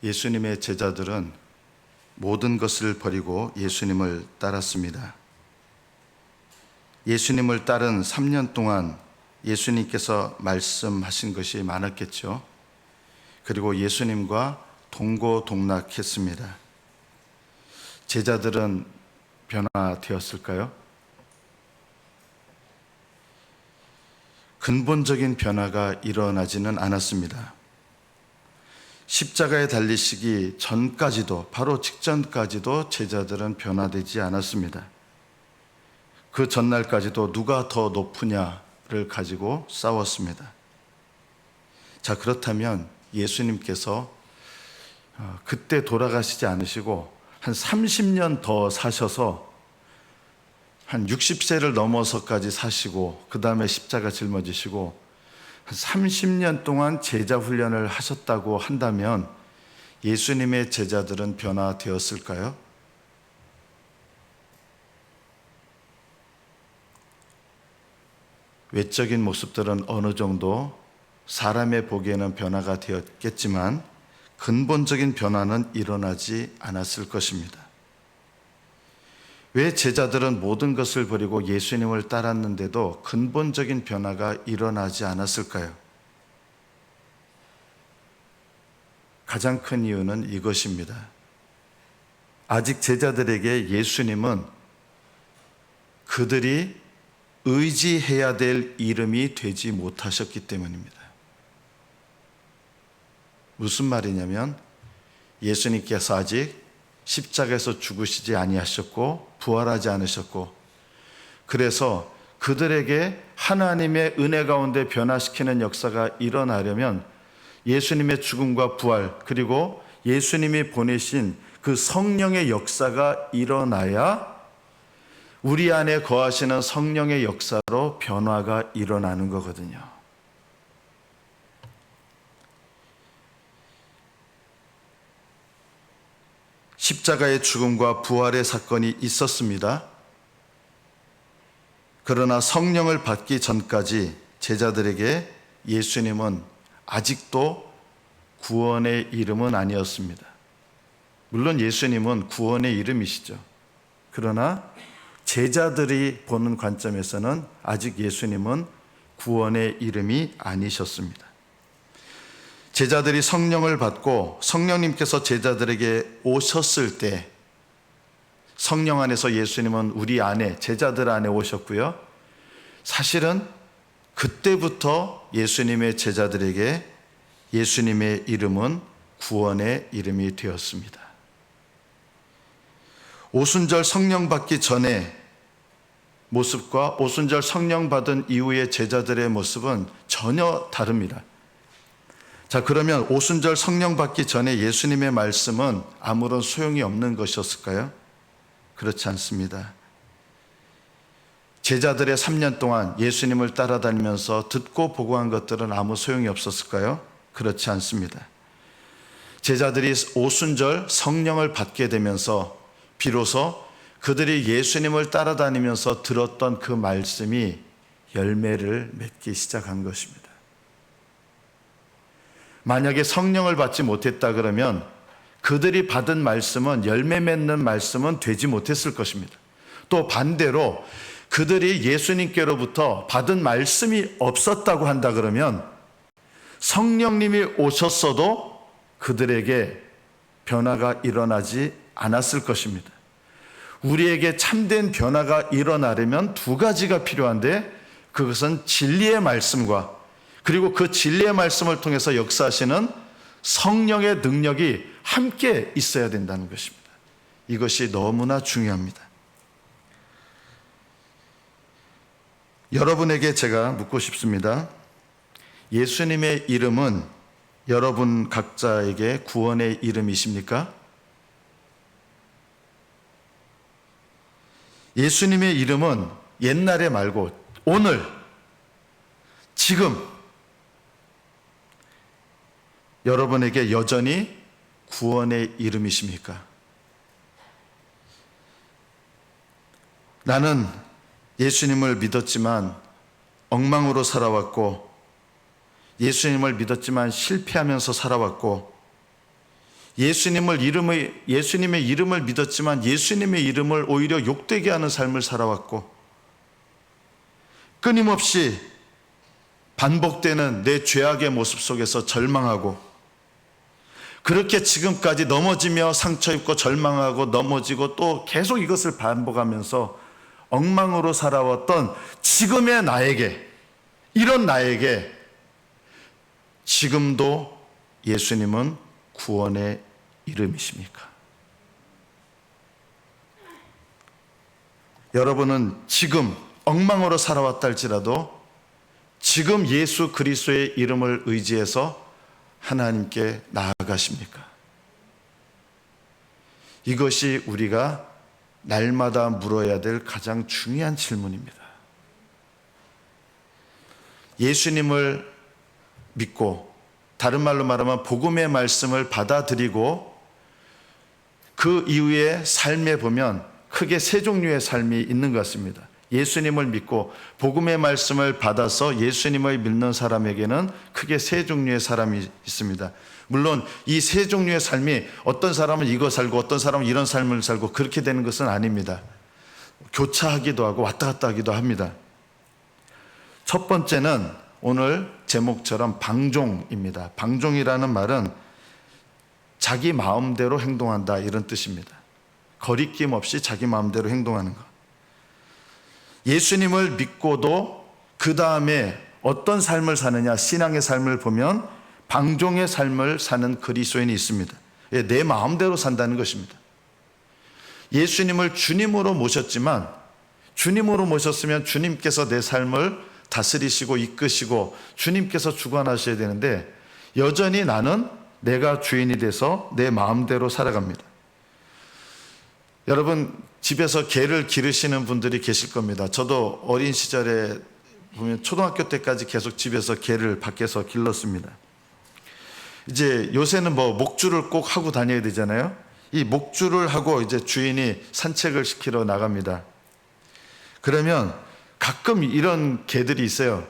예수님의 제자들은 모든 것을 버리고 예수님을 따랐습니다. 예수님을 따른 3년 동안 예수님께서 말씀하신 것이 많았겠죠. 그리고 예수님과 동고동락했습니다. 제자들은 변화되었을까요? 근본적인 변화가 일어나지는 않았습니다. 십자가에 달리시기 전까지도, 바로 직전까지도 제자들은 변화되지 않았습니다. 그 전날까지도 누가 더 높으냐를 가지고 싸웠습니다. 자, 그렇다면 예수님께서 그때 돌아가시지 않으시고 한 30년 더 사셔서 한 60세를 넘어서까지 사시고 그 다음에 십자가 짊어지시고 한 30년 동안 제자 훈련을 하셨다고 한다면 예수님의 제자들은 변화되었을까요? 외적인 모습들은 어느 정도 사람의 보기에는 변화가 되었겠지만 근본적인 변화는 일어나지 않았을 것입니다. 왜 제자들은 모든 것을 버리고 예수님을 따랐는데도 근본적인 변화가 일어나지 않았을까요? 가장 큰 이유는 이것입니다. 아직 제자들에게 예수님은 그들이 의지해야 될 이름이 되지 못하셨기 때문입니다. 무슨 말이냐면 예수님께서 아직 십자가에서 죽으시지 아니하셨고 부활하지 않으셨고, 그래서 그들에게 하나님의 은혜 가운데 변화시키는 역사가 일어나려면 예수님의 죽음과 부활, 그리고 예수님이 보내신 그 성령의 역사가 일어나야 우리 안에 거하시는 성령의 역사로 변화가 일어나는 거거든요. 십자가의 죽음과 부활의 사건이 있었습니다. 그러나 성령을 받기 전까지 제자들에게 예수님은 아직도 구원의 이름은 아니었습니다. 물론 예수님은 구원의 이름이시죠. 그러나 제자들이 보는 관점에서는 아직 예수님은 구원의 이름이 아니셨습니다. 제자들이 성령을 받고 성령님께서 제자들에게 오셨을 때 성령 안에서 예수님은 우리 안에, 제자들 안에 오셨고요. 사실은 그때부터 예수님의 제자들에게 예수님의 이름은 구원의 이름이 되었습니다. 오순절 성령 받기 전에 모습과 오순절 성령 받은 이후의 제자들의 모습은 전혀 다릅니다. 자, 그러면 오순절 성령 받기 전에 예수님의 말씀은 아무런 소용이 없는 것이었을까요? 그렇지 않습니다. 제자들의 3년 동안 예수님을 따라다니면서 듣고 보고한 것들은 아무 소용이 없었을까요? 그렇지 않습니다. 제자들이 오순절 성령을 받게 되면서 비로소 그들이 예수님을 따라다니면서 들었던 그 말씀이 열매를 맺기 시작한 것입니다. 만약에 성령을 받지 못했다 그러면 그들이 받은 말씀은, 열매 맺는 말씀은 되지 못했을 것입니다. 또 반대로 그들이 예수님께로부터 받은 말씀이 없었다고 한다 그러면 성령님이 오셨어도 그들에게 변화가 일어나지 않았을 것입니다. 우리에게 참된 변화가 일어나려면 두 가지가 필요한데, 그것은 진리의 말씀과 그리고 그 진리의 말씀을 통해서 역사하시는 성령의 능력이 함께 있어야 된다는 것입니다. 이것이 너무나 중요합니다. 여러분에게 제가 묻고 싶습니다. 예수님의 이름은 여러분 각자에게 구원의 이름이십니까? 예수님의 이름은 옛날에 말고 오늘, 지금 여러분에게 여전히 구원의 이름이십니까? 나는 예수님을 믿었지만 엉망으로 살아왔고, 예수님을 믿었지만 실패하면서 살아왔고, 예수님의 이름을 믿었지만 예수님의 이름을 오히려 욕되게 하는 삶을 살아왔고, 끊임없이 반복되는 내 죄악의 모습 속에서 절망하고, 그렇게 지금까지 넘어지며 상처 입고 절망하고 넘어지고 또 계속 이것을 반복하면서 엉망으로 살아왔던 지금의 나에게, 이런 나에게 지금도 예수님은 구원의 이름이십니까? 여러분은 지금 엉망으로 살아왔다 할지라도 지금 예수 그리스도의 이름을 의지해서 하나님께 나아가십니까? 이것이 우리가 날마다 물어야 될 가장 중요한 질문입니다. 예수님을 믿고, 다른 말로 말하면 복음의 말씀을 받아들이고 그 이후의 삶에 보면 크게 세 종류의 삶이 있는 것 같습니다. 예수님을 믿고 복음의 말씀을 받아서 예수님을 믿는 사람에게는 크게 세 종류의 사람이 있습니다. 물론 이 세 종류의 삶이 어떤 사람은 이거 살고 어떤 사람은 이런 삶을 살고 그렇게 되는 것은 아닙니다. 교차하기도 하고 왔다 갔다 하기도 합니다. 첫 번째는 오늘 제목처럼 방종입니다. 방종이라는 말은 자기 마음대로 행동한다, 이런 뜻입니다. 거리낌 없이 자기 마음대로 행동하는 것. 예수님을 믿고도 그 다음에 어떤 삶을 사느냐, 신앙의 삶을 보면 방종의 삶을 사는 그리스도인이 있습니다. 내 마음대로 산다는 것입니다. 예수님을 주님으로 모셨지만, 주님으로 모셨으면 주님께서 내 삶을 다스리시고 이끄시고 주님께서 주관하셔야 되는데, 여전히 나는 내가 주인이 돼서 내 마음대로 살아갑니다. 여러분, 집에서 개를 기르시는 분들이 계실 겁니다. 저도 어린 시절에 보면 초등학교 때까지 계속 집에서 개를 밖에서 길렀습니다. 이제 요새는 목줄을 꼭 하고 다녀야 되잖아요. 이 목줄을 하고 이제 주인이 산책을 시키러 나갑니다. 그러면 가끔 이런 개들이 있어요.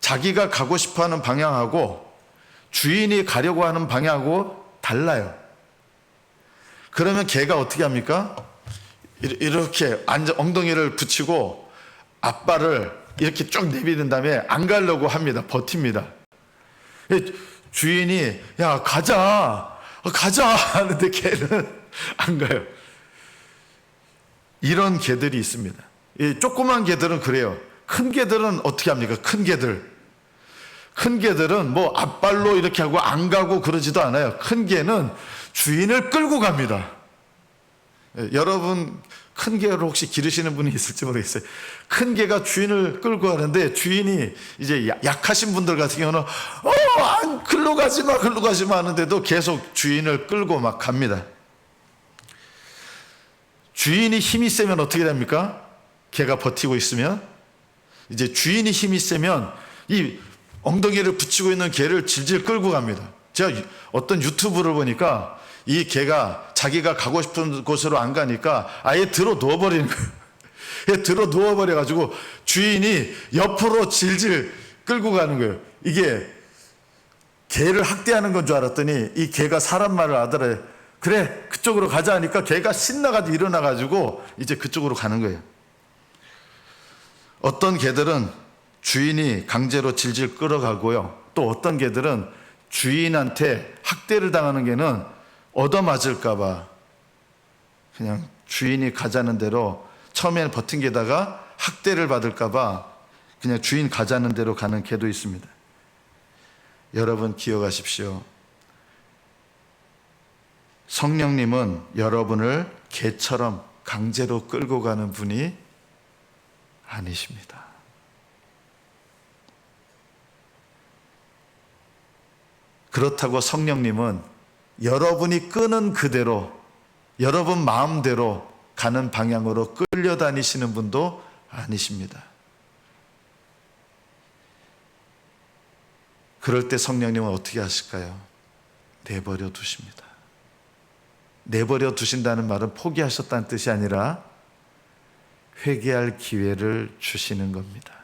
자기가 가고 싶어 하는 방향하고 주인이 가려고 하는 방향하고 달라요. 그러면 개가 어떻게 합니까? 이렇게 엉덩이를 붙이고 앞발을 이렇게 쭉 내비든 다음에 안 가려고 합니다. 버팁니다. 주인이 야 가자 하는데 개는 안 가요. 이런 개들이 있습니다. 이 조그만 개들은 그래요. 큰 개들은 어떻게 합니까? 큰 개들은 앞발로 이렇게 하고 안 가고 그러지도 않아요. 큰 개는 주인을 끌고 갑니다. 여러분 큰 개를 혹시 기르시는 분이 있을지 모르겠어요. 큰 개가 주인을 끌고 가는데 주인이 이제 약하신 분들 같은 경우는 글로 가지 마 하는데도 계속 주인을 끌고 막 갑니다. 주인이 힘이 세면 어떻게 됩니까? 개가 버티고 있으면 이제 주인이 힘이 세면 이 엉덩이를 붙이고 있는 개를 질질 끌고 갑니다. 제가 어떤 유튜브를 보니까 이 개가 자기가 가고 싶은 곳으로 안 가니까 아예 들어 누워버리는 거예요. 들어 누워버려가지고 주인이 옆으로 질질 끌고 가는 거예요. 이게 개를 학대하는 건 줄 알았더니 이 개가 사람 말을 알아들어요. 그래 그쪽으로 가자 하니까 개가 신나가지고 일어나가지고 이제 그쪽으로 가는 거예요. 어떤 개들은 주인이 강제로 질질 끌어가고요. 또 어떤 개들은 주인한테 학대를 당하는 개는 얻어맞을까봐 그냥 주인이 가자는 대로, 처음에는 버틴 게다가 학대를 받을까봐 그냥 주인 가자는 대로 가는 개도 있습니다. 여러분 기억하십시오. 성령님은 여러분을 개처럼 강제로 끌고 가는 분이 아니십니다. 그렇다고 성령님은 여러분이 끄는 그대로 여러분 마음대로 가는 방향으로 끌려다니시는 분도 아니십니다. 그럴 때 성령님은 어떻게 하실까요? 내버려 두십니다. 내버려 두신다는 말은 포기하셨다는 뜻이 아니라 회개할 기회를 주시는 겁니다.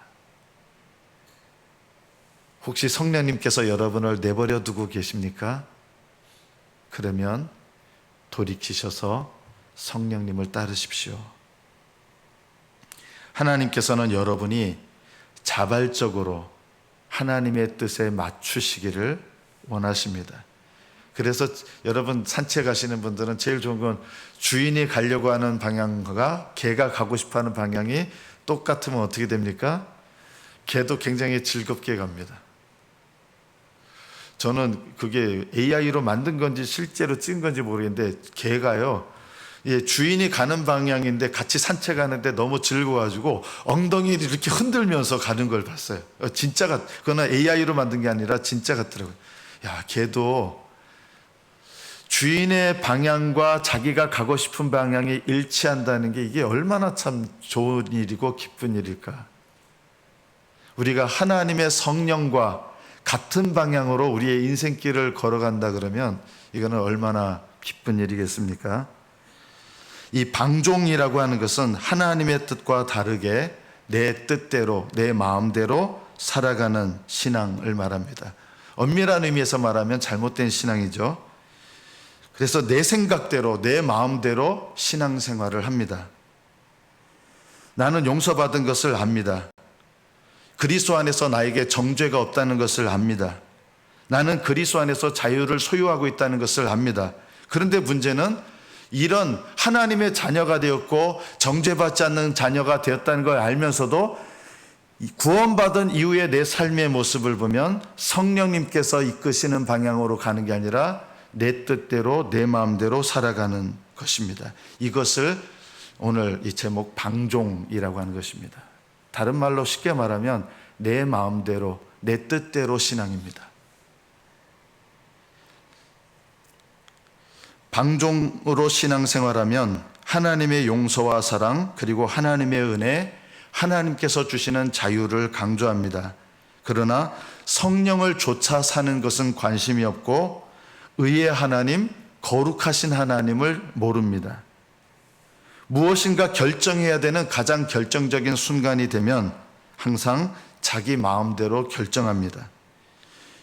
혹시 성령님께서 여러분을 내버려 두고 계십니까? 그러면 돌이키셔서 성령님을 따르십시오. 하나님께서는 여러분이 자발적으로 하나님의 뜻에 맞추시기를 원하십니다. 그래서 여러분 산책하시는 분들은 제일 좋은 건 주인이 가려고 하는 방향과 개가 가고 싶어하는 방향이 똑같으면 어떻게 됩니까? 개도 굉장히 즐겁게 갑니다. 저는 그게 AI로 만든 건지 실제로 찍은 건지 모르겠는데 개가요, 주인이 가는 방향인데 같이 산책하는데 너무 즐거워가지고 엉덩이를 이렇게 흔들면서 가는 걸 봤어요. 진짜가, 그거는 AI로 만든 게 아니라 진짜 같더라고요. 야, 개도 주인의 방향과 자기가 가고 싶은 방향이 일치한다는 게 이게 얼마나 참 좋은 일이고 기쁜 일일까. 우리가 하나님의 성령과 같은 방향으로 우리의 인생길을 걸어간다 그러면 이거는 얼마나 기쁜 일이겠습니까? 이 방종이라고 하는 것은 하나님의 뜻과 다르게 내 뜻대로, 내 마음대로 살아가는 신앙을 말합니다. 엄밀한 의미에서 말하면 잘못된 신앙이죠. 그래서 내 생각대로, 내 마음대로 신앙생활을 합니다. 나는 용서받은 것을 압니다. 그리스도 안에서 나에게 정죄가 없다는 것을 압니다. 나는 그리스도 안에서 자유를 소유하고 있다는 것을 압니다. 그런데 문제는 이런 하나님의 자녀가 되었고 정죄받지 않는 자녀가 되었다는 걸 알면서도 구원받은 이후의 내 삶의 모습을 보면 성령님께서 이끄시는 방향으로 가는 게 아니라 내 뜻대로 내 마음대로 살아가는 것입니다. 이것을 오늘 이 제목 방종이라고 하는 것입니다. 다른 말로 쉽게 말하면 내 마음대로 내 뜻대로 신앙입니다. 방종으로 신앙생활하면 하나님의 용서와 사랑 그리고 하나님의 은혜, 하나님께서 주시는 자유를 강조합니다. 그러나 성령을 쫓아 사는 것은 관심이 없고 의의 하나님, 거룩하신 하나님을 모릅니다. 무엇인가 결정해야 되는 가장 결정적인 순간이 되면 항상 자기 마음대로 결정합니다.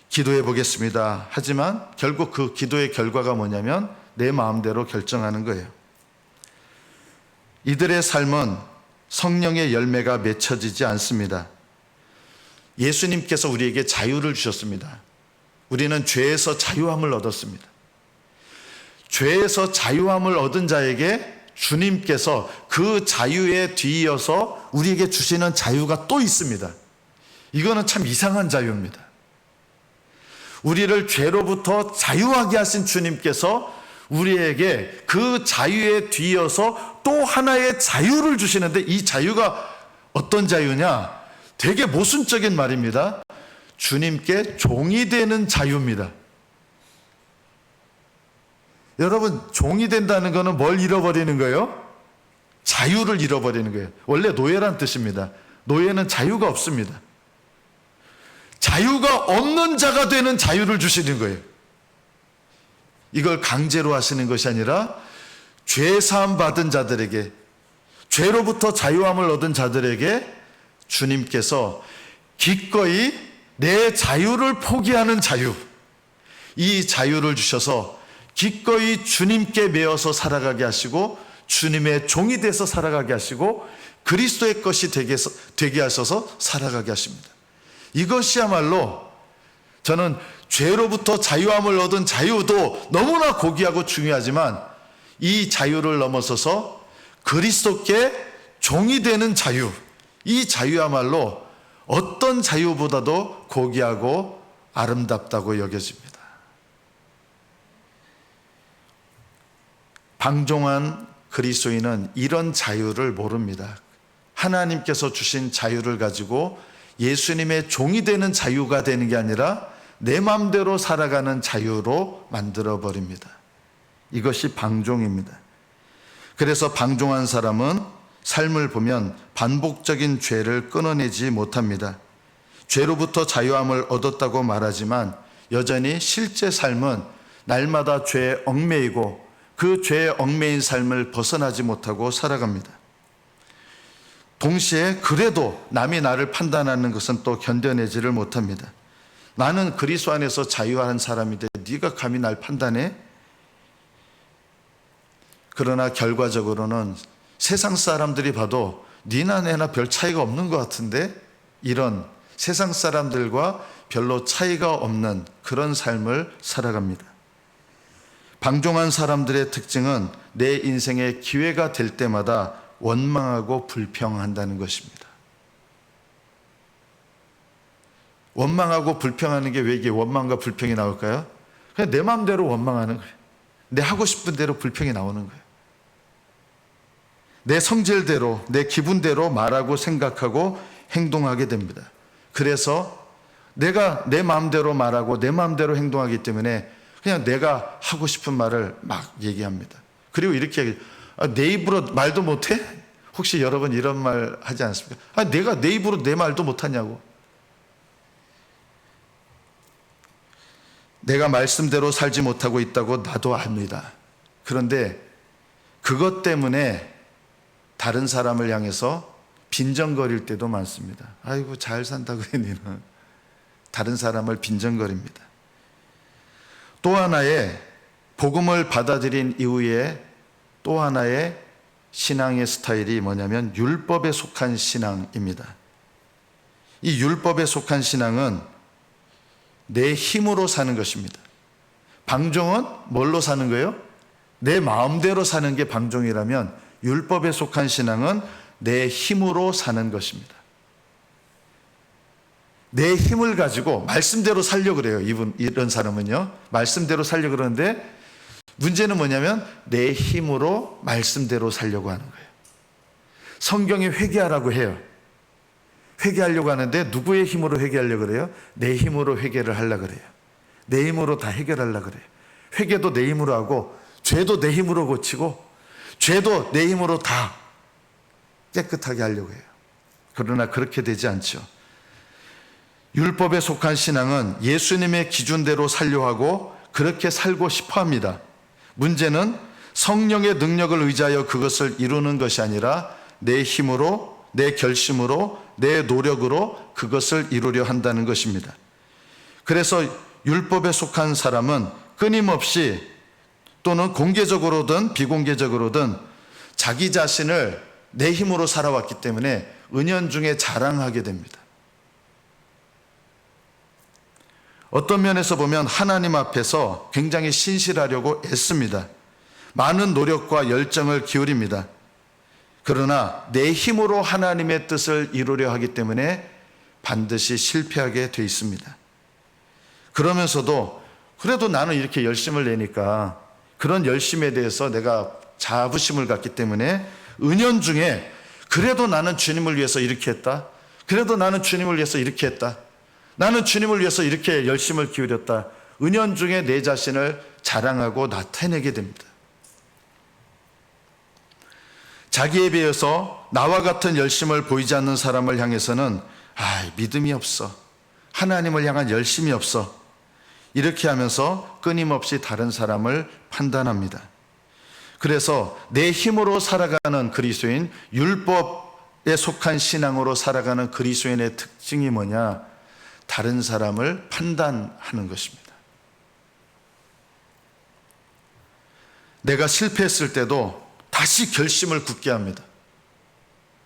기도해 보겠습니다. 하지만 결국 그 기도의 결과가 뭐냐면 내 마음대로 결정하는 거예요. 이들의 삶은 성령의 열매가 맺혀지지 않습니다. 예수님께서 우리에게 자유를 주셨습니다. 우리는 죄에서 자유함을 얻었습니다. 죄에서 자유함을 얻은 자에게 주님께서 그 자유에 뒤이어서 우리에게 주시는 자유가 또 있습니다. 이거는 참 이상한 자유입니다. 우리를 죄로부터 자유하게 하신 주님께서 우리에게 그 자유에 뒤이어서 또 하나의 자유를 주시는데 이 자유가 어떤 자유냐? 되게 모순적인 말입니다. 주님께 종이 되는 자유입니다. 여러분, 종이 된다는 것은 뭘 잃어버리는 거예요? 자유를 잃어버리는 거예요. 원래 노예란 뜻입니다. 노예는 자유가 없습니다. 자유가 없는 자가 되는 자유를 주시는 거예요. 이걸 강제로 하시는 것이 아니라 죄 사함 받은 자들에게, 죄로부터 자유함을 얻은 자들에게 주님께서 기꺼이 내 자유를 포기하는 자유, 이 자유를 주셔서 기꺼이 주님께 매어서 살아가게 하시고 주님의 종이 돼서 살아가게 하시고 그리스도의 것이 되게 하셔서 살아가게 하십니다. 이것이야말로 저는 죄로부터 자유함을 얻은 자유도 너무나 고귀하고 중요하지만 이 자유를 넘어서서 그리스도께 종이 되는 자유, 이 자유야말로 어떤 자유보다도 고귀하고 아름답다고 여겨집니다. 방종한 그리스도인은 이런 자유를 모릅니다. 하나님께서 주신 자유를 가지고 예수님의 종이 되는 자유가 되는 게 아니라 내 마음대로 살아가는 자유로 만들어버립니다. 이것이 방종입니다. 그래서 방종한 사람은 삶을 보면 반복적인 죄를 끊어내지 못합니다. 죄로부터 자유함을 얻었다고 말하지만 여전히 실제 삶은 날마다 죄에 얽매이고 그 죄에 얽매인 삶을 벗어나지 못하고 살아갑니다. 동시에 그래도 남이 나를 판단하는 것은 또 견뎌내지를 못합니다. 나는 그리스도 안에서 자유한 사람인데 네가 감히 날 판단해? 그러나 결과적으로는 세상 사람들이 봐도 니나 내나 별 차이가 없는 것 같은데, 이런 세상 사람들과 별로 차이가 없는 그런 삶을 살아갑니다. 방종한 사람들의 특징은 내 인생의 기회가 될 때마다 원망하고 불평한다는 것입니다. 원망하고 불평하는 게 왜 이게 원망과 불평이 나올까요? 그냥 내 마음대로 원망하는 거예요. 내 하고 싶은 대로 불평이 나오는 거예요. 내 성질대로, 내 기분대로 말하고 생각하고 행동하게 됩니다. 그래서 내가 내 마음대로 말하고 내 마음대로 행동하기 때문에 그냥 내가 하고 싶은 말을 막 얘기합니다. 그리고 이렇게 얘기해요. 내 입으로 말도 못해? 혹시 여러분 이런 말 하지 않습니까? 내가 내 입으로 내 말도 못하냐고. 내가 말씀대로 살지 못하고 있다고 나도 압니다. 그런데 그것 때문에 다른 사람을 향해서 빈정거릴 때도 많습니다. 아이고 잘 산다 그래 니는. 다른 사람을 빈정거립니다. 또 하나의 복음을 받아들인 이후에 또 하나의 신앙의 스타일이 뭐냐면 율법에 속한 신앙입니다. 이 율법에 속한 신앙은 내 힘으로 사는 것입니다. 방종은 뭘로 사는 거예요? 내 마음대로 사는 게 방종이라면 율법에 속한 신앙은 내 힘으로 사는 것입니다. 내 힘을 가지고 말씀대로 살려고 그래요. 이런 사람은요. 말씀대로 살려고 그러는데 문제는 뭐냐면 내 힘으로 말씀대로 살려고 하는 거예요. 성경이 회개하라고 해요. 회개하려고 하는데 누구의 힘으로 회개하려고 그래요? 내 힘으로 회개를 하려고 그래요. 내 힘으로 다 해결하려고 그래요. 회개도 내 힘으로 하고 죄도 내 힘으로 고치고 죄도 내 힘으로 다 깨끗하게 하려고 해요. 그러나 그렇게 되지 않죠. 율법에 속한 신앙은 예수님의 기준대로 살려 하고 그렇게 살고 싶어 합니다. 문제는 성령의 능력을 의지하여 그것을 이루는 것이 아니라 내 힘으로, 내 결심으로, 내 노력으로 그것을 이루려 한다는 것입니다. 그래서 율법에 속한 사람은 끊임없이 또는 공개적으로든 비공개적으로든 자기 자신을 내 힘으로 살아왔기 때문에 은연중에 자랑하게 됩니다. 어떤 면에서 보면 하나님 앞에서 굉장히 신실하려고 애씁니다. 많은 노력과 열정을 기울입니다. 그러나 내 힘으로 하나님의 뜻을 이루려 하기 때문에 반드시 실패하게 돼 있습니다. 그러면서도 그래도 나는 이렇게 열심을 내니까 그런 열심에 대해서 내가 자부심을 갖기 때문에 은연중에 그래도 나는 주님을 위해서 이렇게 했다. 그래도 나는 주님을 위해서 이렇게 했다. 나는 주님을 위해서 이렇게 열심을 기울였다. 은연중에 내 자신을 자랑하고 나타내게 됩니다. 자기에 비해서 나와 같은 열심을 보이지 않는 사람을 향해서는 믿음이 없어. 하나님을 향한 열심이 없어. 이렇게 하면서 끊임없이 다른 사람을 판단합니다. 그래서 내 힘으로 살아가는 그리스도인, 율법에 속한 신앙으로 살아가는 그리스도인의 특징이 뭐냐? 다른 사람을 판단하는 것입니다. 내가 실패했을 때도 다시 결심을 굳게 합니다.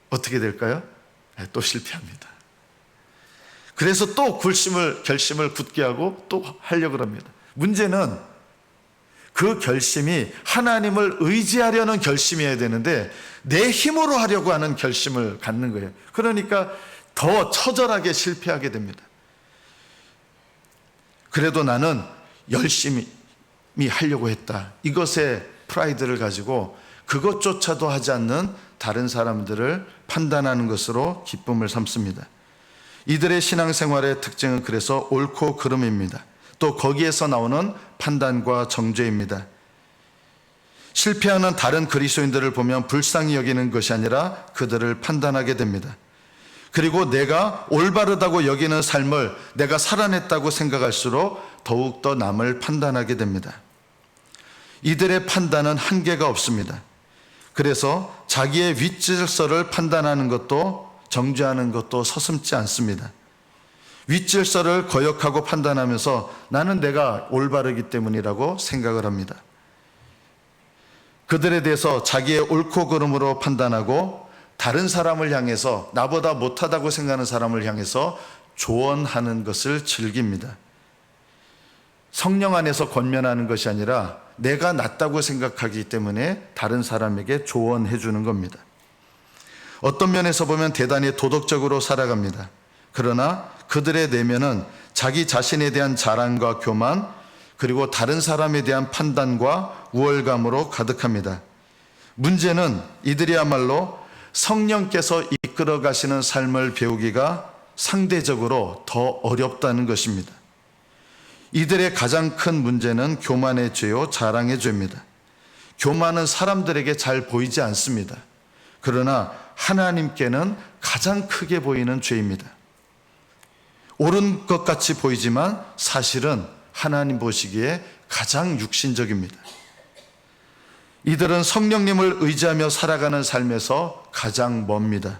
어떻게 될까요? 또 실패합니다. 그래서 또 결심을 굳게 하고 또 하려고 합니다. 문제는 그 결심이 하나님을 의지하려는 결심이어야 되는데 내 힘으로 하려고 하는 결심을 갖는 거예요. 그러니까 더 처절하게 실패하게 됩니다. 그래도 나는 열심히 하려고 했다. 이것에 프라이드를 가지고 그것조차도 하지 않는 다른 사람들을 판단하는 것으로 기쁨을 삼습니다. 이들의 신앙생활의 특징은 그래서 옳고 그름입니다. 또 거기에서 나오는 판단과 정죄입니다. 실패하는 다른 그리스도인들을 보면 불쌍히 여기는 것이 아니라 그들을 판단하게 됩니다. 그리고 내가 올바르다고 여기는 삶을 내가 살아냈다고 생각할수록 더욱더 남을 판단하게 됩니다. 이들의 판단은 한계가 없습니다. 그래서 자기의 윗질서를 판단하는 것도 정죄하는 것도 서슴지 않습니다. 윗질서를 거역하고 판단하면서 나는 내가 올바르기 때문이라고 생각을 합니다. 그들에 대해서 자기의 옳고 그름으로 판단하고 다른 사람을 향해서 나보다 못하다고 생각하는 사람을 향해서 조언하는 것을 즐깁니다. 성령 안에서 권면하는 것이 아니라 내가 낫다고 생각하기 때문에 다른 사람에게 조언해 주는 겁니다. 어떤 면에서 보면 대단히 도덕적으로 살아갑니다. 그러나 그들의 내면은 자기 자신에 대한 자랑과 교만, 그리고 다른 사람에 대한 판단과 우월감으로 가득합니다. 문제는 이들이야말로 성령께서 이끌어 가시는 삶을 배우기가 상대적으로 더 어렵다는 것입니다. 이들의 가장 큰 문제는 교만의 죄요, 자랑의 죄입니다. 교만은 사람들에게 잘 보이지 않습니다. 그러나 하나님께는 가장 크게 보이는 죄입니다. 옳은 것 같이 보이지만 사실은 하나님 보시기에 가장 육신적입니다. 이들은 성령님을 의지하며 살아가는 삶에서 가장 멉니다.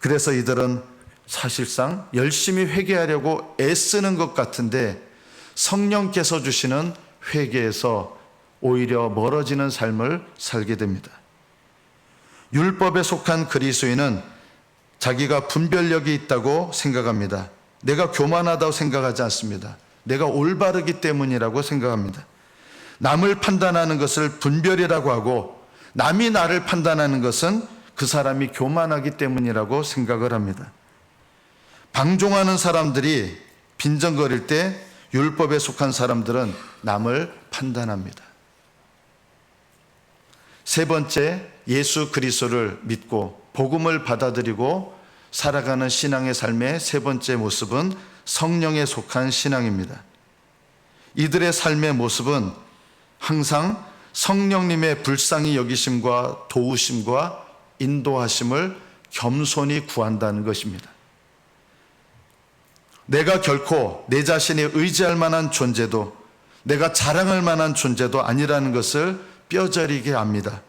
그래서 이들은 사실상 열심히 회개하려고 애쓰는 것 같은데 성령께서 주시는 회개에서 오히려 멀어지는 삶을 살게 됩니다. 율법에 속한 그리스도인은 자기가 분별력이 있다고 생각합니다. 내가 교만하다고 생각하지 않습니다. 내가 올바르기 때문이라고 생각합니다. 남을 판단하는 것을 분별이라고 하고 남이 나를 판단하는 것은 그 사람이 교만하기 때문이라고 생각을 합니다. 방종하는 사람들이 빈정거릴 때 율법에 속한 사람들은 남을 판단합니다. 세 번째, 예수 그리스도를 믿고 복음을 받아들이고 살아가는 신앙의 삶의 세 번째 모습은 성령에 속한 신앙입니다. 이들의 삶의 모습은 항상 성령님의 불쌍히 여기심과 도우심과 인도하심을 겸손히 구한다는 것입니다. 내가 결코 내 자신이 의지할 만한 존재도 내가 자랑할 만한 존재도 아니라는 것을 뼈저리게 압니다.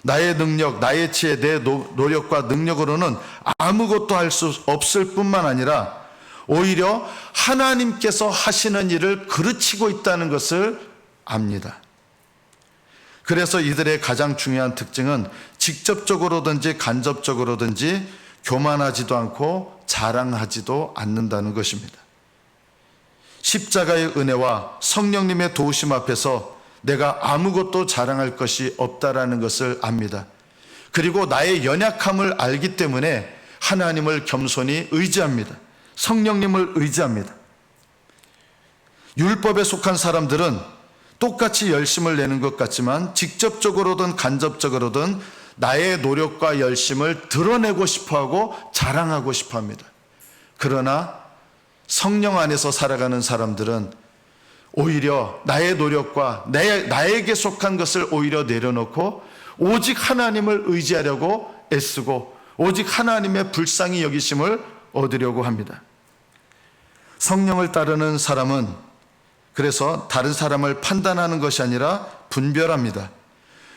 나의 능력, 나의 지혜, 내 노력과 능력으로는 아무것도 할 수 없을 뿐만 아니라 오히려 하나님께서 하시는 일을 그르치고 있다는 것을 압니다. 그래서 이들의 가장 중요한 특징은 직접적으로든지 간접적으로든지 교만하지도 않고 자랑하지도 않는다는 것입니다. 십자가의 은혜와 성령님의 도우심 앞에서 내가 아무것도 자랑할 것이 없다라는 것을 압니다. 그리고 나의 연약함을 알기 때문에 하나님을 겸손히 의지합니다. 성령님을 의지합니다. 율법에 속한 사람들은 똑같이 열심을 내는 것 같지만 직접적으로든 간접적으로든 나의 노력과 열심을 드러내고 싶어하고 자랑하고 싶어합니다. 그러나 성령 안에서 살아가는 사람들은 오히려 나의 노력과 나에게 속한 것을 오히려 내려놓고 오직 하나님을 의지하려고 애쓰고 오직 하나님의 불쌍히 여기심을 얻으려고 합니다. 성령을 따르는 사람은 그래서 다른 사람을 판단하는 것이 아니라 분별합니다.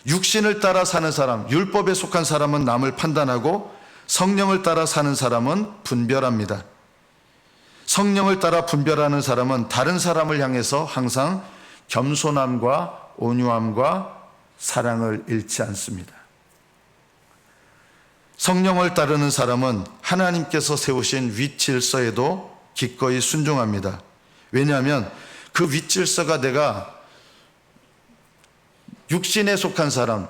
육신을 따라 사는 사람, 율법에 속한 사람은 남을 판단하고 성령을 따라 사는 사람은 분별합니다. 성령을 따라 분별하는 사람은 다른 사람을 향해서 항상 겸손함과 온유함과 사랑을 잃지 않습니다. 성령을 따르는 사람은 하나님께서 세우신 윗질서에도 기꺼이 순종합니다. 왜냐하면 그 윗질서가 내가 육신에 속한 사람,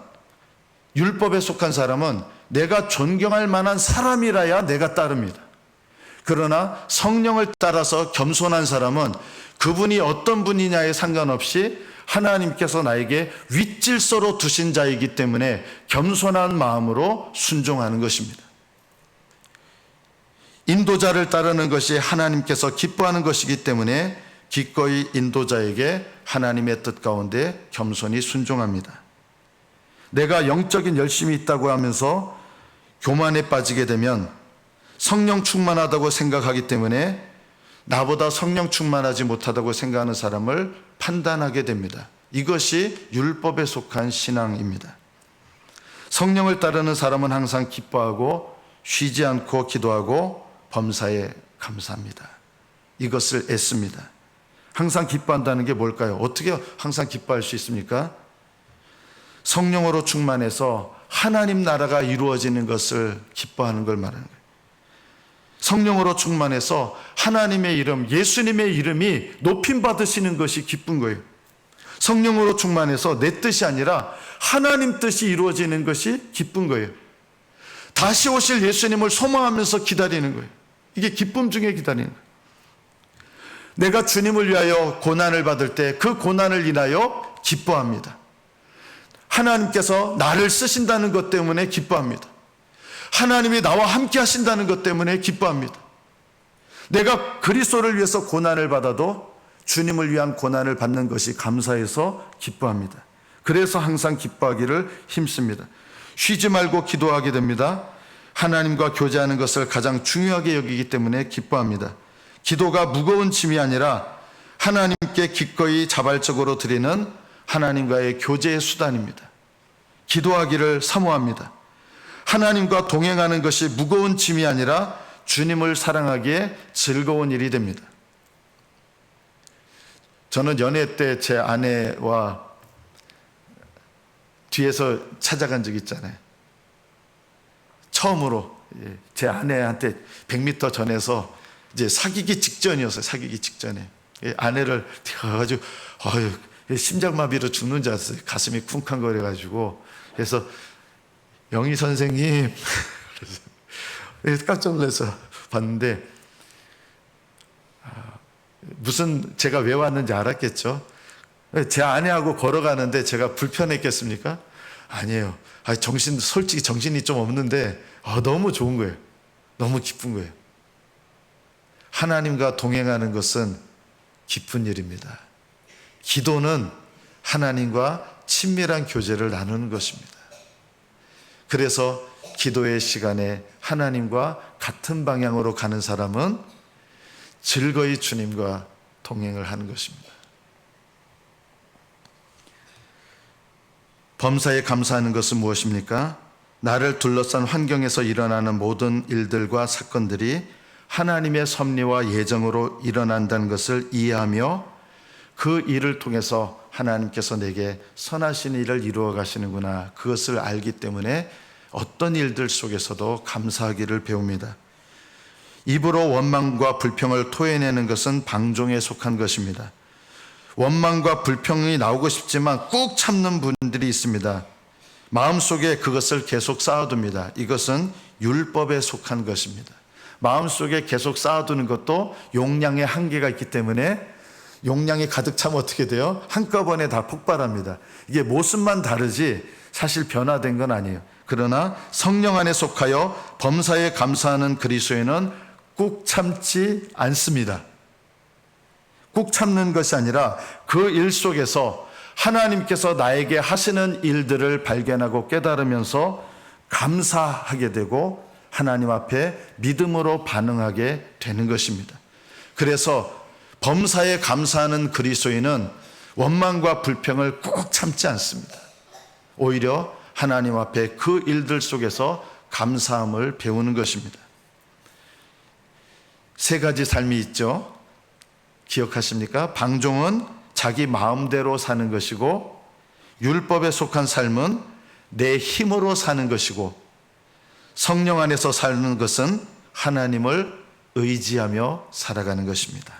율법에 속한 사람은 내가 존경할 만한 사람이라야 내가 따릅니다. 그러나 성령을 따라서 겸손한 사람은 그분이 어떤 분이냐에 상관없이 하나님께서 나에게 윗질서로 두신 자이기 때문에 겸손한 마음으로 순종하는 것입니다. 인도자를 따르는 것이 하나님께서 기뻐하는 것이기 때문에 기꺼이 인도자에게 하나님의 뜻 가운데 겸손히 순종합니다. 내가 영적인 열심이 있다고 하면서 교만에 빠지게 되면 성령 충만하다고 생각하기 때문에 나보다 성령 충만하지 못하다고 생각하는 사람을 판단하게 됩니다. 이것이 율법에 속한 신앙입니다. 성령을 따르는 사람은 항상 기뻐하고 쉬지 않고 기도하고 범사에 감사합니다. 이것을 애씁니다. 항상 기뻐한다는 게 뭘까요? 어떻게 항상 기뻐할 수 있습니까? 성령으로 충만해서 하나님 나라가 이루어지는 것을 기뻐하는 걸 말하는 거예요. 성령으로 충만해서 하나님의 이름, 예수님의 이름이 높임 받으시는 것이 기쁜 거예요. 성령으로 충만해서 내 뜻이 아니라 하나님 뜻이 이루어지는 것이 기쁜 거예요. 다시 오실 예수님을 소망하면서 기다리는 거예요. 이게 기쁨 중에 기다리는 거예요. 내가 주님을 위하여 고난을 받을 때 그 고난을 인하여 기뻐합니다. 하나님께서 나를 쓰신다는 것 때문에 기뻐합니다. 하나님이 나와 함께 하신다는 것 때문에 기뻐합니다. 내가 그리스도를 위해서 고난을 받아도 주님을 위한 고난을 받는 것이 감사해서 기뻐합니다. 그래서 항상 기뻐하기를 힘씁니다. 쉬지 말고 기도하게 됩니다. 하나님과 교제하는 것을 가장 중요하게 여기기 때문에 기뻐합니다. 기도가 무거운 짐이 아니라 하나님께 기꺼이 자발적으로 드리는 하나님과의 교제의 수단입니다. 기도하기를 사모합니다. 하나님과 동행하는 것이 무거운 짐이 아니라 주님을 사랑하기에 즐거운 일이 됩니다. 저는 연애 때 제 아내와 뒤에서 찾아간 적 있잖아요. 처음으로 제 아내한테 100m 전에서 이제 사귀기 직전이었어요. 사귀기 직전에 아내를 가지고 심장마비로 죽는 줄 알았어요. 가슴이 쿵쾅거려가지고. 그래서 영희 선생님 깜짝 놀라서 봤는데 무슨 제가 왜 왔는지 알았겠죠. 제 아내하고 걸어가는데 제가 불편했겠습니까? 아니에요. 솔직히 정신이 좀 없는데 너무 좋은 거예요. 너무 기쁜 거예요. 하나님과 동행하는 것은 기쁜 일입니다. 기도는 하나님과 친밀한 교제를 나누는 것입니다. 그래서 기도의 시간에 하나님과 같은 방향으로 가는 사람은 즐거이 주님과 동행을 하는 것입니다. 범사에 감사하는 것은 무엇입니까? 나를 둘러싼 환경에서 일어나는 모든 일들과 사건들이 하나님의 섭리와 예정으로 일어난다는 것을 이해하며 그 일을 통해서 하나님께서 내게 선하신 일을 이루어 가시는구나, 그것을 알기 때문에 어떤 일들 속에서도 감사하기를 배웁니다. 입으로 원망과 불평을 토해내는 것은 방종에 속한 것입니다. 원망과 불평이 나오고 싶지만 꾹 참는 분들이 있습니다. 마음속에 그것을 계속 쌓아둡니다. 이것은 율법에 속한 것입니다. 마음속에 계속 쌓아두는 것도 용량의 한계가 있기 때문에 용량이 가득 차면 어떻게 돼요? 한꺼번에 다 폭발합니다. 이게 모습만 다르지 사실 변화된 건 아니에요. 그러나 성령 안에 속하여 범사에 감사하는 그리스도인은 꾹 참지 않습니다. 꾹 참는 것이 아니라 그 일 속에서 하나님께서 나에게 하시는 일들을 발견하고 깨달으면서 감사하게 되고 하나님 앞에 믿음으로 반응하게 되는 것입니다. 그래서 범사에 감사하는 그리스도인은 원망과 불평을 꾹 참지 않습니다. 오히려 하나님 앞에 그 일들 속에서 감사함을 배우는 것입니다. 세 가지 삶이 있죠. 기억하십니까? 방종은 자기 마음대로 사는 것이고, 율법에 속한 삶은 내 힘으로 사는 것이고, 성령 안에서 사는 것은 하나님을 의지하며 살아가는 것입니다.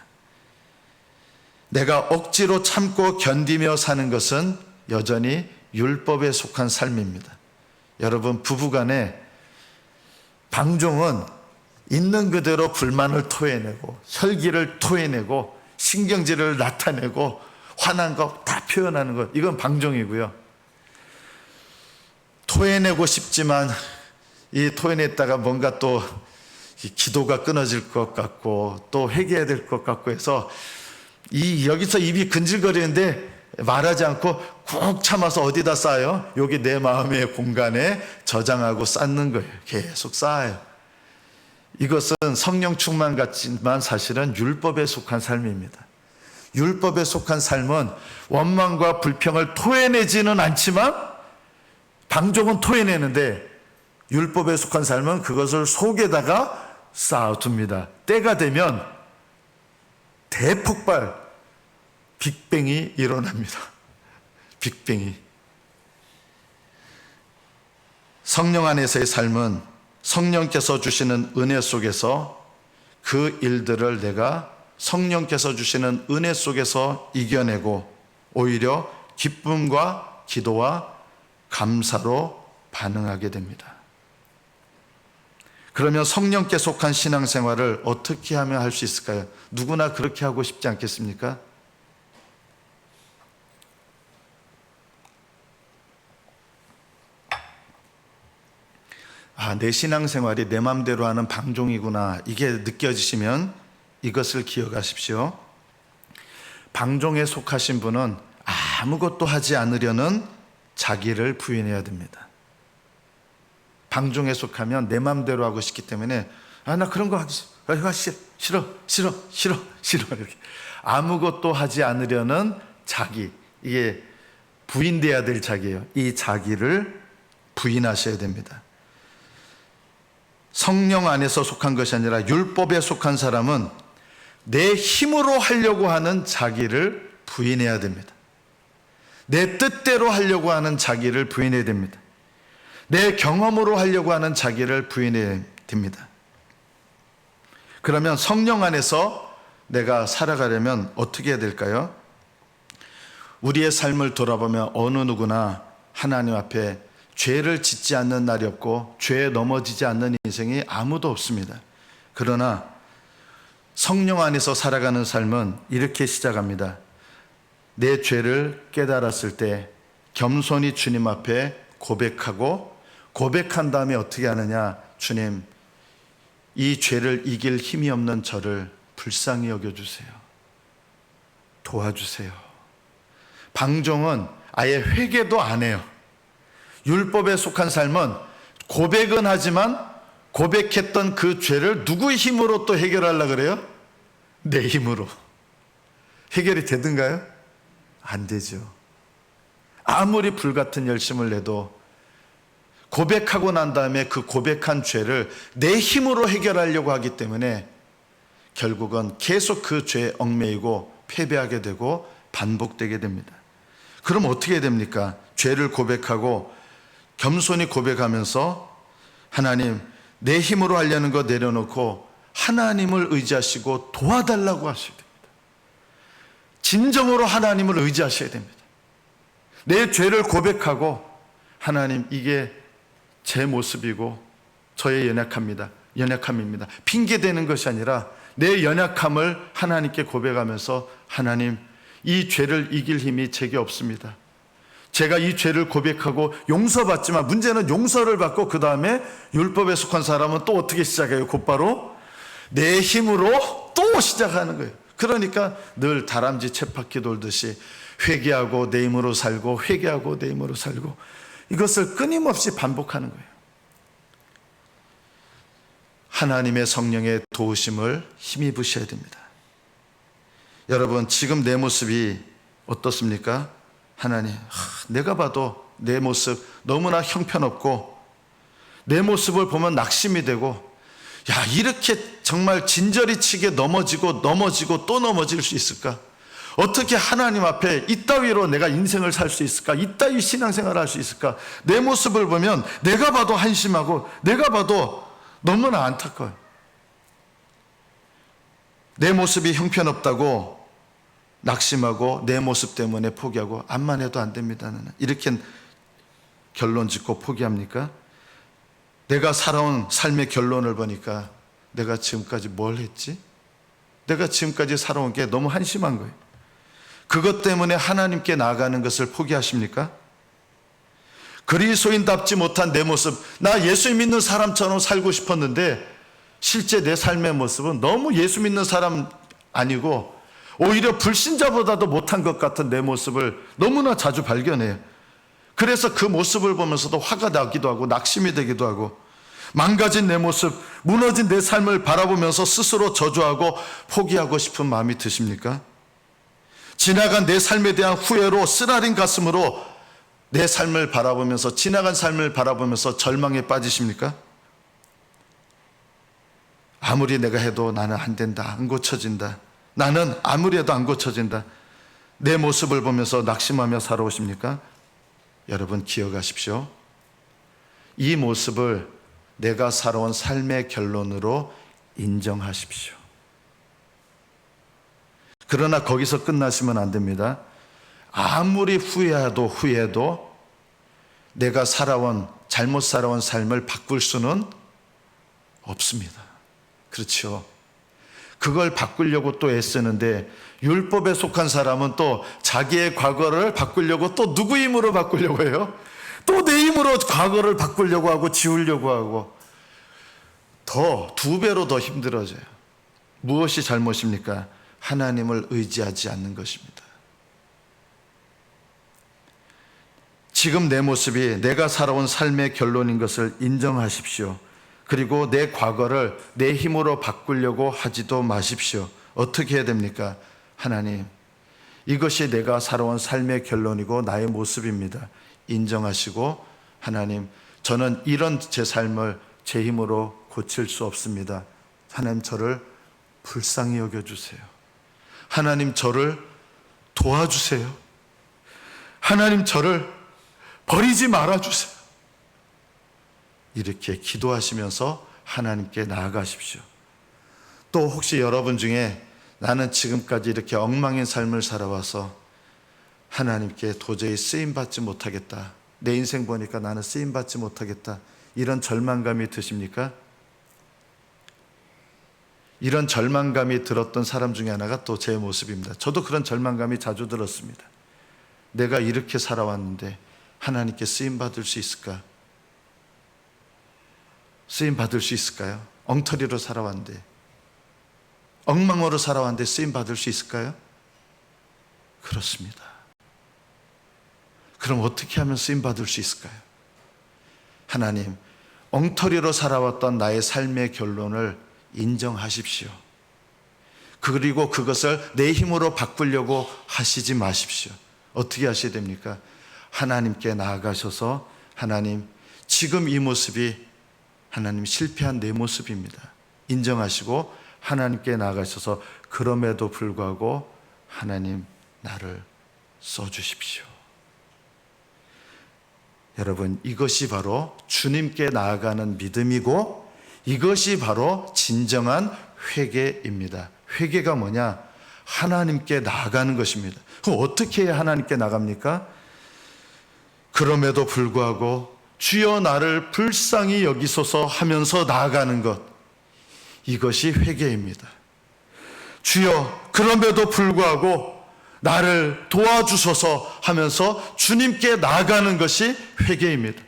내가 억지로 참고 견디며 사는 것은 여전히 율법에 속한 삶입니다. 여러분, 부부간에 방종은 있는 그대로 불만을 토해내고 혈기를 토해내고 신경질을 나타내고 화난 거 다 표현하는 것, 이건 방종이고요. 토해내고 싶지만 이 토해냈다가 뭔가 또 기도가 끊어질 것 같고 또 회개해야 될 것 같고 해서 여기서 입이 근질거리는데 말하지 않고 꾹 참아서 어디다 쌓아요? 여기 내 마음의 공간에 저장하고 쌓는 거예요. 계속 쌓아요. 이것은 성령 충만 같지만 사실은 율법에 속한 삶입니다. 율법에 속한 삶은 원망과 불평을 토해내지는 않지만 방종은 토해내는데, 율법에 속한 삶은 그것을 속에다가 쌓아둡니다. 때가 되면 대폭발, 빅뱅이 일어납니다. 빅뱅이. 성령 안에서의 삶은 성령께서 주시는 은혜 속에서 그 일들을 내가 성령께서 주시는 은혜 속에서 이겨내고 오히려 기쁨과 기도와 감사로 반응하게 됩니다. 그러면 성령께 속한 신앙생활을 어떻게 하면 할 수 있을까요? 누구나 그렇게 하고 싶지 않겠습니까? 내 신앙생활이 내 맘대로 하는 방종이구나, 이게 느껴지시면 이것을 기억하십시오. 방종에 속하신 분은 아무것도 하지 않으려는 자기를 부인해야 됩니다. 방종에 속하면 내 맘대로 하고 싶기 때문에 나 그런 거 하기 싫어 이렇게 아무것도 하지 않으려는 자기, 이게 부인돼야 될 자기예요. 이 자기를 부인하셔야 됩니다. 성령 안에서 속한 것이 아니라 율법에 속한 사람은 내 힘으로 하려고 하는 자기를 부인해야 됩니다. 내 뜻대로 하려고 하는 자기를 부인해야 됩니다. 내 경험으로 하려고 하는 자기를 부인해야 됩니다. 그러면 성령 안에서 내가 살아가려면 어떻게 해야 될까요? 우리의 삶을 돌아보면 어느 누구나 하나님 앞에 죄를 짓지 않는 날이 없고 죄에 넘어지지 않는 인생이 아무도 없습니다. 그러나 성령 안에서 살아가는 삶은 이렇게 시작합니다. 내 죄를 깨달았을 때 겸손히 주님 앞에 고백하고, 고백한 다음에 어떻게 하느냐? 주님, 이 죄를 이길 힘이 없는 저를 불쌍히 여겨주세요. 도와주세요. 방종은 아예 회개도 안 해요. 율법에 속한 삶은 고백은 하지만 고백했던 그 죄를 누구의 힘으로 또 해결하려고 그래요? 내 힘으로. 해결이 되든가요? 안 되죠. 아무리 불같은 열심을 내도 고백하고 난 다음에 그 고백한 죄를 내 힘으로 해결하려고 하기 때문에 결국은 계속 그 죄에 얽매이고 패배하게 되고 반복되게 됩니다. 그럼 어떻게 됩니까? 죄를 고백하고 겸손히 고백하면서 하나님, 내 힘으로 하려는 거 내려놓고 하나님을 의지하시고 도와달라고 하셔야 됩니다. 진정으로 하나님을 의지하셔야 됩니다. 내 죄를 고백하고 하나님, 이게 제 모습이고 저의 연약함입니다. 핑계대는 것이 아니라 내 연약함을 하나님께 고백하면서 하나님, 이 죄를 이길 힘이 제게 없습니다. 제가 이 죄를 고백하고 용서받지만 문제는 용서를 받고 그 다음에 율법에 속한 사람은 또 어떻게 시작해요? 곧바로 내 힘으로 또 시작하는 거예요. 그러니까 늘 다람쥐 쳇바퀴 돌듯이 회개하고 내 힘으로 살고 회개하고 내 힘으로 살고 이것을 끊임없이 반복하는 거예요. 하나님의 성령의 도우심을 힘입으셔야 됩니다. 여러분, 지금 내 모습이 어떻습니까? 하나님, 내가 봐도 내 모습 너무나 형편없고 내 모습을 보면 낙심이 되고, 이렇게 정말 진저리치게 넘어지고 또 넘어질 수 있을까? 어떻게 하나님 앞에 이따위로 내가 인생을 살 수 있을까? 이따위 신앙생활을 할 수 있을까? 내 모습을 보면 내가 봐도 한심하고 내가 봐도 너무나 안타까워요. 내 모습이 형편없다고 낙심하고 내 모습 때문에 포기하고 암만 해도 안 됩니다. 나는 이렇게 결론 짓고 포기합니까? 내가 살아온 삶의 결론을 보니까 내가 지금까지 뭘 했지? 내가 지금까지 살아온 게 너무 한심한 거예요. 그것 때문에 하나님께 나아가는 것을 포기하십니까? 그리스도인답지 못한 내 모습, 나 예수 믿는 사람처럼 살고 싶었는데 실제 내 삶의 모습은 너무 예수 믿는 사람 아니고 오히려 불신자보다도 못한 것 같은 내 모습을 너무나 자주 발견해요. 그래서 그 모습을 보면서도 화가 나기도 하고 낙심이 되기도 하고 망가진 내 모습, 무너진 내 삶을 바라보면서 스스로 저주하고 포기하고 싶은 마음이 드십니까? 지나간 내 삶에 대한 후회로 쓰라린 가슴으로 내 삶을 바라보면서 지나간 삶을 바라보면서 절망에 빠지십니까? 아무리 내가 해도 나는 안 된다, 안 고쳐진다, 나는 아무리 해도 안 고쳐진다, 내 모습을 보면서 낙심하며 살아오십니까? 여러분 기억하십시오. 이 모습을 내가 살아온 삶의 결론으로 인정하십시오. 그러나 거기서 끝나시면 안 됩니다. 아무리 후회해도 내가 잘못 살아온 삶을 바꿀 수는 없습니다. 그렇죠. 그걸 바꾸려고 또 애쓰는데, 율법에 속한 사람은 또 자기의 과거를 바꾸려고 또 누구 힘으로 바꾸려고 해요? 또 내 힘으로 과거를 바꾸려고 하고 지우려고 하고, 두 배로 더 힘들어져요. 무엇이 잘못입니까? 하나님을 의지하지 않는 것입니다. 지금 내 모습이 내가 살아온 삶의 결론인 것을 인정하십시오. 그리고 내 과거를 내 힘으로 바꾸려고 하지도 마십시오. 어떻게 해야 됩니까? 하나님, 이것이 내가 살아온 삶의 결론이고 나의 모습입니다. 인정하시고, 하나님, 저는 이런 제 삶을 제 힘으로 고칠 수 없습니다. 하나님, 저를 불쌍히 여겨주세요. 하나님, 저를 도와주세요. 하나님, 저를 버리지 말아주세요. 이렇게 기도하시면서 하나님께 나아가십시오. 또 혹시 여러분 중에 나는 지금까지 이렇게 엉망인 삶을 살아와서 하나님께 도저히 쓰임받지 못하겠다, 내 인생 보니까 나는 쓰임받지 못하겠다, 이런 절망감이 드십니까? 이런 절망감이 들었던 사람 중에 하나가 또 제 모습입니다. 저도 그런 절망감이 자주 들었습니다. 내가 이렇게 살아왔는데 하나님께 쓰임받을 수 있을까? 쓰임받을 수 있을까요? 엉터리로 살아왔는데, 엉망으로 살아왔는데 쓰임받을 수 있을까요? 그렇습니다. 그럼 어떻게 하면 쓰임받을 수 있을까요? 하나님, 엉터리로 살아왔던 나의 삶의 결론을 인정하십시오. 그리고 그것을 내 힘으로 바꾸려고 하시지 마십시오. 어떻게 하셔야 됩니까? 하나님께 나아가셔서, 하나님, 지금 이 모습이 하나님 실패한 내 모습입니다. 인정하시고 하나님께 나아가셔서, 그럼에도 불구하고 하나님, 나를 써주십시오. 여러분, 이것이 바로 주님께 나아가는 믿음이고, 이것이 바로 진정한 회개입니다. 회개가 뭐냐? 하나님께 나아가는 것입니다. 그럼 어떻게 해야 하나님께 나갑니까? 그럼에도 불구하고 주여 나를 불쌍히 여기소서 하면서 나아가는 것, 이것이 회개입니다. 주여 그럼에도 불구하고 나를 도와주소서 하면서 주님께 나아가는 것이 회개입니다.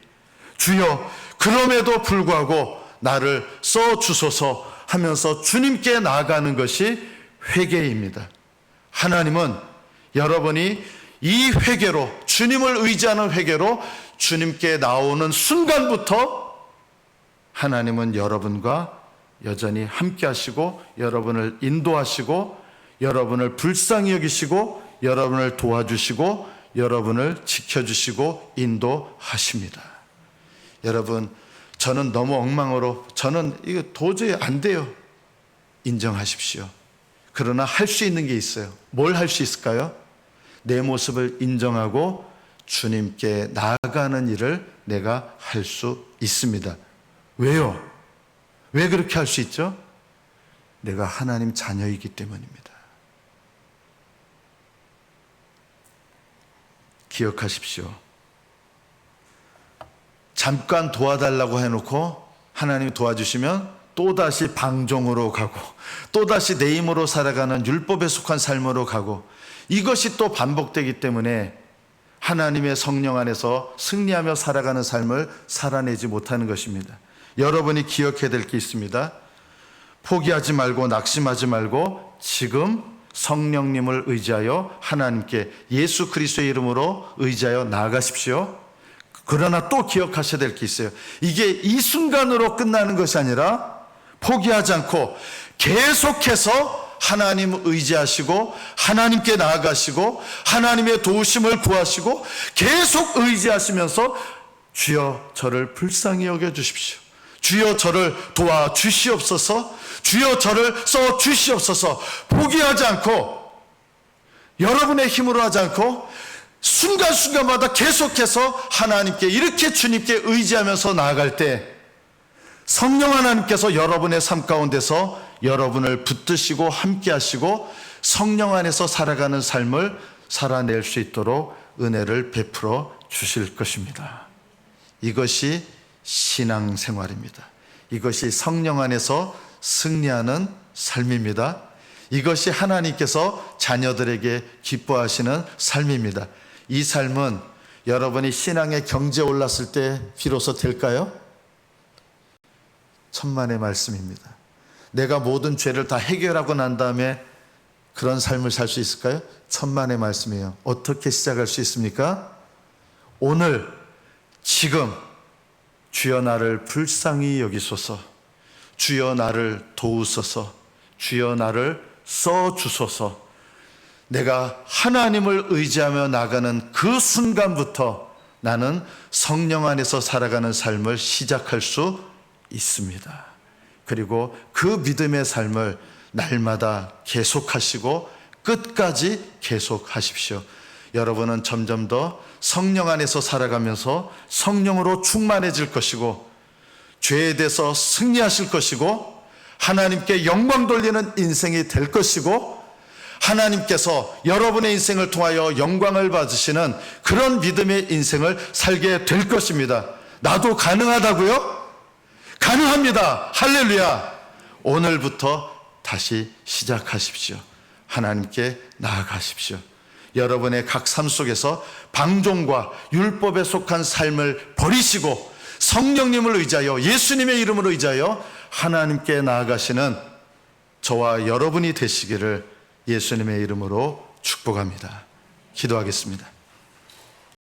주여 그럼에도 불구하고 나를 써주소서 하면서 주님께 나아가는 것이 회개입니다. 하나님은 여러분이 이 회개로, 주님을 의지하는 회개로 주님께 나오는 순간부터 하나님은 여러분과 여전히 함께 하시고, 여러분을 인도하시고, 여러분을 불쌍히 여기시고, 여러분을 도와주시고, 여러분을 지켜주시고 인도하십니다. 여러분, 저는 너무 엉망으로, 저는 이거 도저히 안 돼요. 인정하십시오. 그러나 할 수 있는 게 있어요. 뭘 할 수 있을까요? 내 모습을 인정하고 주님께 나아가는 일을 내가 할 수 있습니다. 왜요? 왜 그렇게 할 수 있죠? 내가 하나님 자녀이기 때문입니다. 기억하십시오. 잠깐 도와달라고 해놓고 하나님이 도와주시면 또다시 방종으로 가고, 또다시 내 힘으로 살아가는 율법에 속한 삶으로 가고, 이것이 또 반복되기 때문에 하나님의 성령 안에서 승리하며 살아가는 삶을 살아내지 못하는 것입니다. 여러분이 기억해야 될 게 있습니다. 포기하지 말고 낙심하지 말고 지금 성령님을 의지하여 하나님께 예수 그리스도의 이름으로 의지하여 나아가십시오. 그러나 또 기억하셔야 될 게 있어요. 이게 이 순간으로 끝나는 것이 아니라 포기하지 않고 계속해서 하나님 의지하시고 하나님께 나아가시고 하나님의 도우심을 구하시고 계속 의지하시면서 주여 저를 불쌍히 여겨주십시오. 주여 저를 도와주시옵소서. 주여 저를 써주시옵소서. 포기하지 않고, 여러분의 힘으로 하지 않고 순간순간마다 계속해서 하나님께 이렇게 주님께 의지하면서 나아갈 때 성령 하나님께서 여러분의 삶 가운데서 여러분을 붙드시고 함께 하시고 성령 안에서 살아가는 삶을 살아낼 수 있도록 은혜를 베풀어 주실 것입니다. 이것이 신앙생활입니다. 이것이 성령 안에서 승리하는 삶입니다. 이것이 하나님께서 자녀들에게 기뻐하시는 삶입니다. 이 삶은 여러분이 신앙의 경지에 올랐을 때 비로소 될까요? 천만의 말씀입니다. 내가 모든 죄를 다 해결하고 난 다음에 그런 삶을 살 수 있을까요? 천만의 말씀이에요. 어떻게 시작할 수 있습니까? 오늘, 지금 주여 나를 불쌍히 여기소서, 주여 나를 도우소서, 주여 나를 써주소서. 내가 하나님을 의지하며 나가는 그 순간부터 나는 성령 안에서 살아가는 삶을 시작할 수 있습니다. 그리고 그 믿음의 삶을 날마다 계속하시고 끝까지 계속하십시오. 여러분은 점점 더 성령 안에서 살아가면서 성령으로 충만해질 것이고 죄에 대해서 승리하실 것이고 하나님께 영광 돌리는 인생이 될 것이고 하나님께서 여러분의 인생을 통하여 영광을 받으시는 그런 믿음의 인생을 살게 될 것입니다. 나도 가능하다고요? 가능합니다. 할렐루야. 오늘부터 다시 시작하십시오. 하나님께 나아가십시오. 여러분의 각 삶 속에서 방종과 율법에 속한 삶을 버리시고 성령님을 의지하여 예수님의 이름으로 의지하여 하나님께 나아가시는 저와 여러분이 되시기를 예수님의 이름으로 축복합니다. 기도하겠습니다.